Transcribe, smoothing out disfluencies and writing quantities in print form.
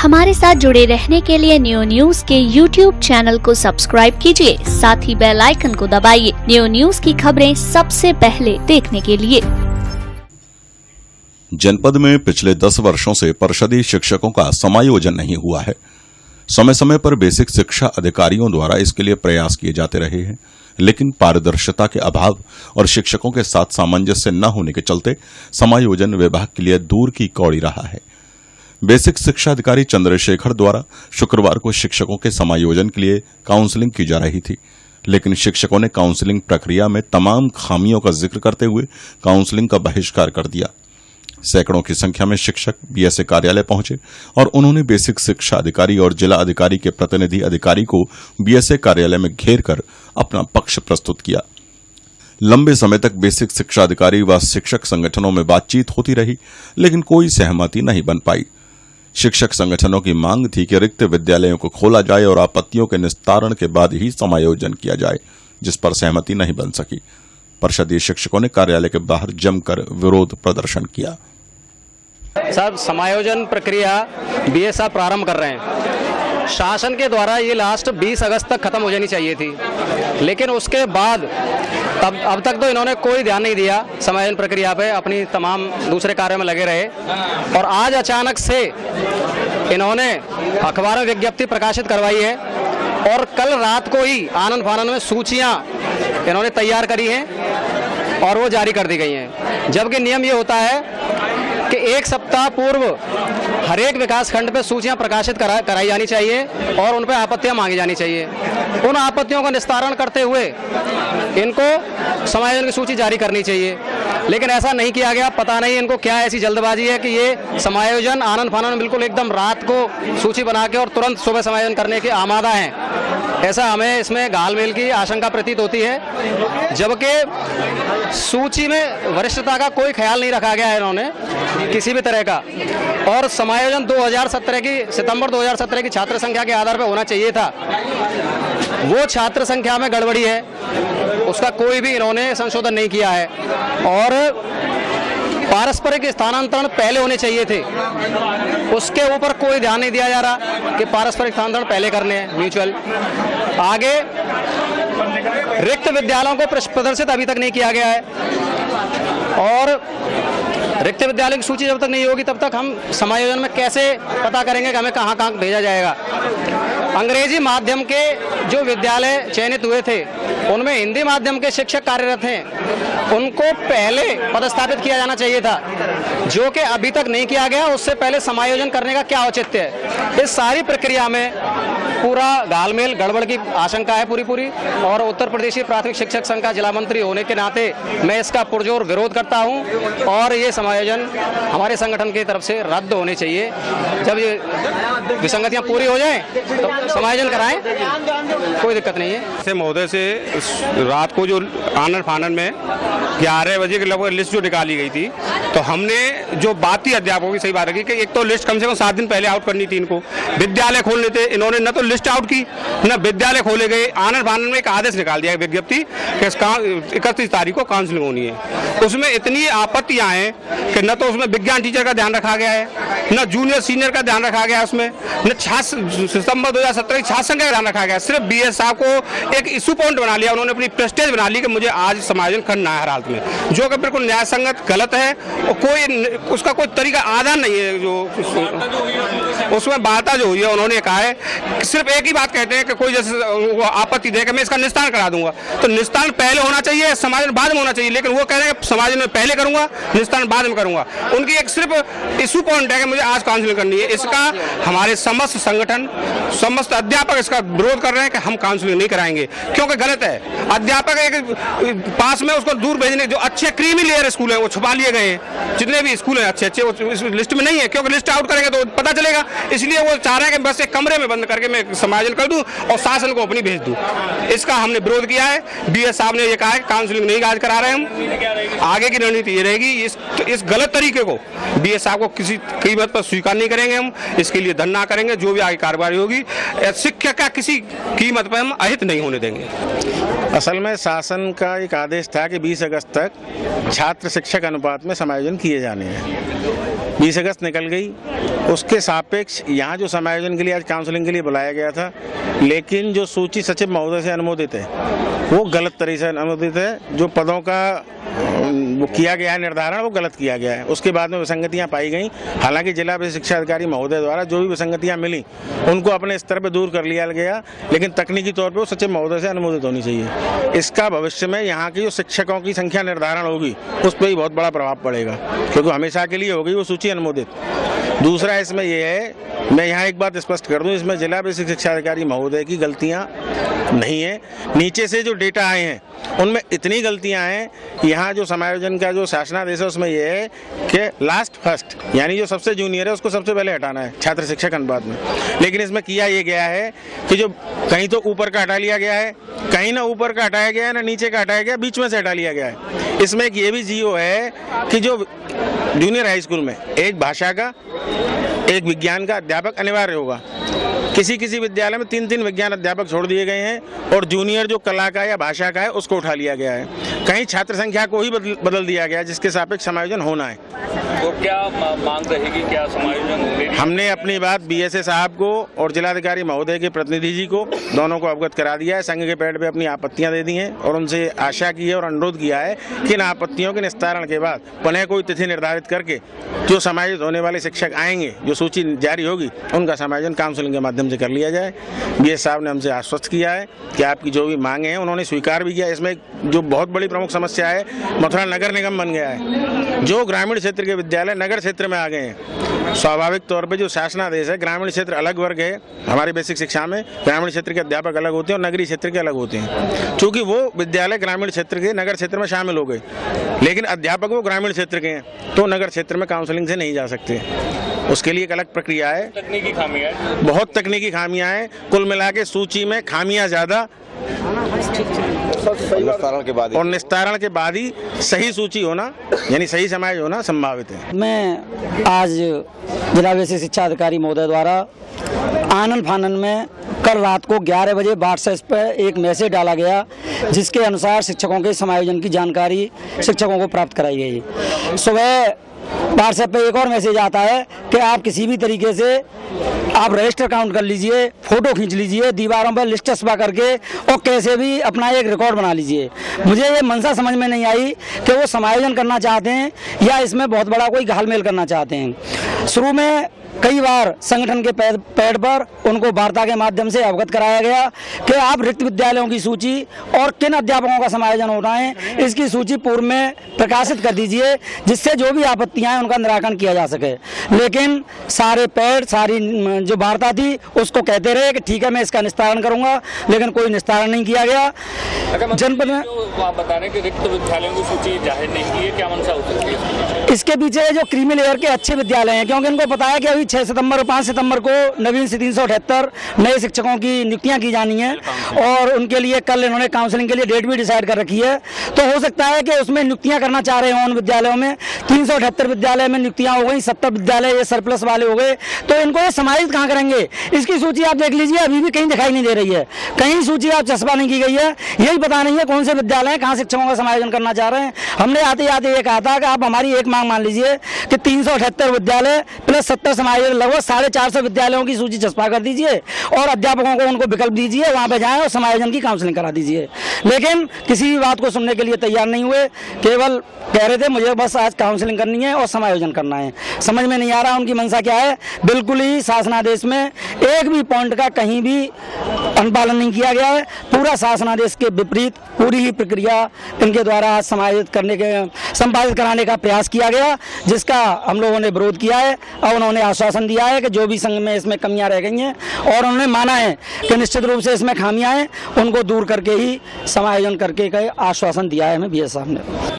हमारे साथ जुड़े रहने के लिए न्यू न्यूज के YouTube चैनल को सब्सक्राइब कीजिए, साथ ही बेल आइकन को दबाइए न्यू न्यूज की खबरें सबसे पहले देखने के लिए। जनपद में पिछले 10 वर्षों से परिषदीय शिक्षकों का समायोजन नहीं हुआ है। समय समय पर बेसिक शिक्षा अधिकारियों द्वारा इसके लिए प्रयास किए जाते रहे हैं, लेकिन पारदर्शिता के अभाव और शिक्षकों के साथ सामंजस्य न होने के चलते समायोजन विभाग के लिए दूर की कौड़ी रहा है। बेसिक शिक्षा अधिकारी चंद्रशेखर द्वारा शुक्रवार को शिक्षकों के समायोजन के लिए काउंसलिंग की जा रही थी, लेकिन शिक्षकों ने काउंसलिंग प्रक्रिया में तमाम खामियों का जिक्र करते हुए काउंसलिंग का बहिष्कार कर दिया। सैकड़ों की संख्या में शिक्षक बीएसए कार्यालय पहुंचे और उन्होंने बेसिक शिक्षा अधिकारी और जिला अधिकारी के प्रतिनिधि अधिकारी को बीएसए कार्यालय में घेर कर अपना पक्ष प्रस्तुत किया। लंबे समय तक बेसिक शिक्षा अधिकारी व शिक्षक संगठनों में बातचीत होती रही, लेकिन कोई सहमति नहीं बन पाई। शिक्षक संगठनों की मांग थी कि रिक्त विद्यालयों को खोला जाए और आपत्तियों के निस्तारण के बाद ही समायोजन किया जाए, जिस पर सहमति नहीं बन सकी। परिषदीय शिक्षकों ने कार्यालय के बाहर जमकर विरोध प्रदर्शन किया। सर, समायोजन प्रक्रिया बीएसए प्रारंभ कर रहे हैं। शासन के द्वारा ये लास्ट 20 अगस्त तक खत्म हो जानी चाहिए थी, लेकिन उसके बाद अब तक तो इन्होंने कोई ध्यान नहीं दिया समायोजन प्रक्रिया पे, अपनी तमाम दूसरे कार्यों में लगे रहे। और आज अचानक से इन्होंने अखबार में विज्ञप्ति प्रकाशित करवाई है और कल रात को ही आनन फानन में सूचियां इन्होंने तैयार करी हैं और वो जारी कर दी गई हैं। जबकि नियम ये होता है कि 1 सप्ताह पूर्व हर एक विकास खंड पे सूचियां प्रकाशित कराई जानी चाहिए और उन पे आपत्तियां मांगी जानी चाहिए। उन आपत्तियों का निस्तारण करते हुए इनको समायोजन की सूची जारी करनी चाहिए, लेकिन ऐसा नहीं किया गया। पता नहीं इनको क्या ऐसी जल्दबाजी है कि ये समायोजन आनन फानन बिल्कुल एकदम रात को सूची बना के और तुरंत सुबह समायोजन करने के आमादा हैं। ऐसा हमें इसमें घालमेल की आशंका प्रतीत होती है, जबकि सूची में वरिष्ठता का कोई ख्याल नहीं रखा गया है इन्होंने किसी भी तरह का। और समायोजन 2017 की सितंबर 2017 की छात्र संख्या के आधार पर होना चाहिए था। वो छात्र संख्या में गड़बड़ी है, उसका कोई भी इन्होंने संशोधन नहीं किया है। और पारस्परिक स्थानांतरण पहले होने चाहिए थे, उसके ऊपर कोई ध्यान नहीं दिया जा रहा कि पारस्परिक स्थानांतरण पहले करने हैं, म्यूचुअल। आगे रिक्त विद्यालयों को प्रदर्शित अभी तक नहीं किया गया है और रिक्त विद्यालय की सूची जब तक नहीं होगी तब तक हम समायोजन में कैसे पता करेंगे कि हमें कहाँ कहाँ भेजा जाएगा। अंग्रेजी माध्यम के जो विद्यालय चयनित हुए थे उनमें हिंदी माध्यम के शिक्षक कार्यरत हैं, उनको पहले पदस्थापित किया जाना चाहिए था, जो कि अभी तक नहीं किया गया। उससे पहले समायोजन करने का क्या औचित्य है? इस सारी प्रक्रिया में पूरा घालमेल गड़बड़ की आशंका है पूरी। और उत्तर प्रदेशीय प्राथमिक शिक्षक संघ का जिला मंत्री होने के नाते मैं इसका पुरजोर विरोध करता हूं और ये समायोजन हमारे संगठन की तरफ से रद्द होने चाहिए। जब ये विसंगतियां पूरी हो जाएं तो समायोजन कराएं, कोई दिक्कत नहीं है। महोदय से रात को जो आनन फानन में 11 बजे के लगभग लिस्ट जो निकाली गई थी, तो हमने जो बात थी अध्यापकों की, सही बात रखी कि एक तो लिस्ट कम से कम 7 दिन पहले आउट करनी थी इनको। विद्यालय खोलने थे, इन्होंने न तो लिस्ट आउट की न विद्यालय खोले गए। आनन फानन में एक आदेश निकाल दिया, विज्ञप्ति कि 31 तारीख को काउंसलिंग होनी है। उसमें इतनी आपत्तियां हैं कि न तो उसमें विज्ञान टीचर का ध्यान रखा गया है, न जूनियर सीनियर का ध्यान रखा गया है, उसमें न सितंबर 2017 की छात्र संख्या का ध्यान रखा गया। सिर्फ बीएस साहब को एक इशू पॉइंट बना लिया, उन्होंने अपनी प्रेस्टेज बना ली कि मुझे आज समायोजन करना है हर हालत में, जो कि बिल्कुल न्याय संगत गलत है और कोई उसका कोई तरीका आधार नहीं है। जो उसमें वार्ता जो हुई है, उन्होंने कहा है सिर्फ एक ही बात कहते हैं कि कोई जैसे आपत्ति दे कि मैं इसका निस्तारण करा दूंगा, तो निस्तारण पहले होना चाहिए, समायोजन बाद में होना चाहिए। लेकिन वो कह रहे हैं समायोजन में पहले करूंगा, निस्तारण बाद में करूंगा। उनकी एक सिर्फ इशू पॉइंट है कि मुझे आज काउंसलिंग करनी है। इसका हमारे समस्त संगठन, समस्त अध्यापक इसका विरोध कर रहे हैं कि हम काउंसलिंग नहीं कराएंगे, क्योंकि गलत है। अध्यापक एक पास में उसको दूर भेजने, जो अच्छे क्रीमी लेयर स्कूल है वो छुपा लिए गए हैं। जितने भी स्कूल हैं अच्छे वो इस लिस्ट में नहीं है, क्योंकि लिस्ट आउट करेंगे तो पता चलेगा। इसलिए वो चाह रहे हैं कि बस एक कमरे में बंद करके मैं समायोजन कर दूं और शासन को अपनी भेज दूं। इसका हमने विरोध किया है। बीएस साहब ने ये कहा है काउंसलिंग नहीं आज करा रहे हम। आगे की रणनीति ये रहेगी, इस गलत तरीके को बीएस साहब को किसी कीमत पर स्वीकार नहीं करेंगे हम। इसके लिए धरना करेंगे, जो भी आगे कार्रवाई होगी। शिक्षक का किसी कीमत पर हम अहित नहीं होने देंगे। असल में शासन का एक आदेश था कि 20 अगस्त तक छात्र शिक्षक अनुपात में समायोजन किए जाने करने हैं। 20 अगस्त निकल गई, उसके सापेक्ष यहाँ जो समायोजन के लिए आज काउंसलिंग के लिए बुलाया गया था, लेकिन जो सूची सचिव महोदय से अनुमोदित है वो गलत तरीके से अनुमोदित है। जो पदों का वो किया गया है निर्धारण, वो गलत किया गया है। उसके बाद में विसंगतियां पाई गई। हालांकि जिला शिक्षा अधिकारी महोदय द्वारा जो भी विसंगतियां मिली उनको अपने स्तर पर दूर कर लिया गया, लेकिन तकनीकी तौर पर वो सचिव महोदय से अनुमोदित होनी चाहिए। इसका भविष्य में यहाँ की जो शिक्षकों की संख्या निर्धारण होगी उस पर ही बहुत बड़ा प्रभाव पड़ेगा, क्योंकि हमेशा के लिए होगी वो सूची अनुमोदित। दूसरा इसमें यह है, मैं यहाँ एक बात स्पष्ट कर दूं, इसमें जिला बेसिक शिक्षा अधिकारी महोदय की गलतियाँ नहीं है। नीचे से जो डेटा आए हैं उनमें इतनी गलतियां हैं। यहाँ जो समायोजन का जो शासनादेश है उसमें यह है कि लास्ट फर्स्ट, यानी जो सबसे जूनियर है उसको सबसे पहले हटाना है छात्र शिक्षक अनुपात में। लेकिन इसमें किया ये गया है कि जो कहीं तो ऊपर का हटा लिया गया है, कहीं ना ऊपर का हटाया गया है ना नीचे का हटाया गया, बीच में से हटा लिया गया है। इसमें एक ये भी जीओ है कि जो जूनियर हाई स्कूल में एक भाषा का एक विज्ञान का अध्यापक अनिवार्य होगा। किसी किसी विद्यालय में 3-3 विज्ञान अध्यापक छोड़ दिए गए हैं और जूनियर जो कला का या भाषा का है उसको उठा लिया गया है। कहीं छात्र संख्या को ही बदल दिया गया है जिसके सापेक्ष समायोजन होना है। तो क्या मांग रहेगी, क्या समायोजन होंगे? हमने अपनी बात बीएसए साहब को और जिलाधिकारी महोदय के प्रतिनिधि जी को दोनों को अवगत करा दिया है। संघ के पैड पे अपनी आपत्तियां दे दी हैं और उनसे आशा की है और अनुरोध किया है कि इन आपत्तियों के निस्तारण के बाद पुनः कोई तिथि निर्धारित करके जो समायोजित होने वाले शिक्षक आएंगे, जो सूची जारी होगी, उनका समायोजन काउंसलिंग के माध्यम से कर लिया जाए। बीएस साहब ने हमसे आश्वस्त किया है कि आपकी जो भी मांगे हैं उन्होंने स्वीकार भी किया। इसमें जो बहुत बड़ी प्रमुख समस्या है, मथुरा नगर निगम बन गया है। जो ग्रामीण क्षेत्र के विद्यालय नगर क्षेत्र में आ गए हैं, स्वाभाविक तौर पे जो शासनादेश है, ग्रामीण क्षेत्र अलग वर्ग है। हमारी बेसिक शिक्षा में ग्रामीण क्षेत्र के अध्यापक अलग होते हैं और नगरीय क्षेत्र के अलग होते हैं। चूंकि वो विद्यालय ग्रामीण क्षेत्र के नगर क्षेत्र में शामिल हो गए, लेकिन अध्यापक वो ग्रामीण क्षेत्र के हैं, तो नगर क्षेत्र में काउंसलिंग से नहीं जा सकते। उसके लिए एक अलग प्रक्रिया है। तकनीकी खामियां हैं, बहुत तकनीकी खामियां हैं। कुल मिला के सूची में खामियां ज्यादा और निस्तारण के बाद ही सही सूची होना, यानी सही समाज होना संभावित है। मैं आज जिला बेसिक शिक्षा अधिकारी महोदय द्वारा आनन फानन में कल रात को 11 बजे व्हाट्सएप पर एक मैसेज डाला गया जिसके अनुसार शिक्षकों के समायोजन की जानकारी शिक्षकों को प्राप्त कराई गई। सुबह व्हाट्सएप पे एक और मैसेज आता है कि आप किसी भी तरीके से आप रजिस्टर काउंट कर लीजिए, फोटो खींच लीजिए, दीवारों पर लिस्ट छपा करके और कैसे भी अपना एक रिकॉर्ड बना लीजिए। मुझे ये मंशा समझ में नहीं आई कि वो समायोजन करना चाहते हैं या इसमें बहुत बड़ा कोई घालमेल करना चाहते हैं। शुरू में कई बार संगठन के पैड पर उनको वार्ता के माध्यम से अवगत कराया गया कि आप रिक्त विद्यालयों की सूची और किन अध्यापकों का समायोजन होना है इसकी सूची पूर्व में प्रकाशित कर दीजिए, जिससे जो भी आपत्तियां हैं उनका निराकरण किया जा सके। लेकिन सारे पैड, सारी जो वार्ता थी उसको कहते रहे कि ठीक है मैं इसका निस्तारण करूंगा, लेकिन कोई निस्तारण नहीं किया गया। जनपद में आप बता रहे हैं कि रिक्त विद्यालयों की सूची जाहिर नहीं की है, क्या मंशा हो सकती है? इसके पीछे जो क्रीमी लेयर के अच्छे विद्यालय हैं, क्योंकि इनको पता है कि अभी 6 सितंबर और 5 सितंबर को नवीन से 378 नए शिक्षकों की नियुक्तियां की जानी है और उनके लिए कल इन्होंने काउंसलिंग के लिए डेट भी डिसाइड कर रखी है। तो हो सकता है कि उसमें नियुक्तियां करना चाह रहे हों उन विद्यालयों में। 378 विद्यालय में नियुक्तियां हो गई, 70 विद्यालय ये सरप्लस वाले हो गए, तो इनको ये समायोजित कहाँ करेंगे? इसकी सूची आप देख लीजिए, अभी भी कहीं दिखाई नहीं दे रही है, कहीं सूची आप चस्पा नहीं की गई है। यही पता नहीं है कौन से विद्यालय कहाँ शिक्षकों का समायोजन करना चाह रहे हैं। हमने आते आते ये कहा था कि आप हमारी एक मांग मान लीजिए कि 378 विद्यालय प्लस 70 समायोजन, लगभग 450 विद्यालयों की सूची चस्पा कर दीजिए और अध्यापकों को उनको विकल्प दीजिए, वहां पे जाएं और समायोजन की काउंसलिंग करा दीजिए। लेकिन किसी भी बात को सुनने के लिए तैयार नहीं हुए, केवल कह रहे थे मुझे बस आज काउंसलिंग करनी है और समायोजन करना है। समझ में नहीं आ रहा उनकी मंशा क्या है। बिल्कुल ही शासनादेश में एक भी पॉइंट का कहीं भी अनुपालन नहीं किया गया है। पूरा शासनादेश के विपरीत पूरी ही प्रक्रिया इनके द्वारा समायोजित करने के, संपादित कराने का प्रयास किया गया, जिसका हम लोगों ने विरोध किया है। और उन्होंने आश्वासन दिया है कि जो भी संघ में इसमें कमियां रह गई हैं और उन्होंने माना है कि निश्चित रूप से इसमें खामियां हैं, उनको दूर करके ही समायोजन करके का आश्वासन दिया है हमें बीएस साहब ने।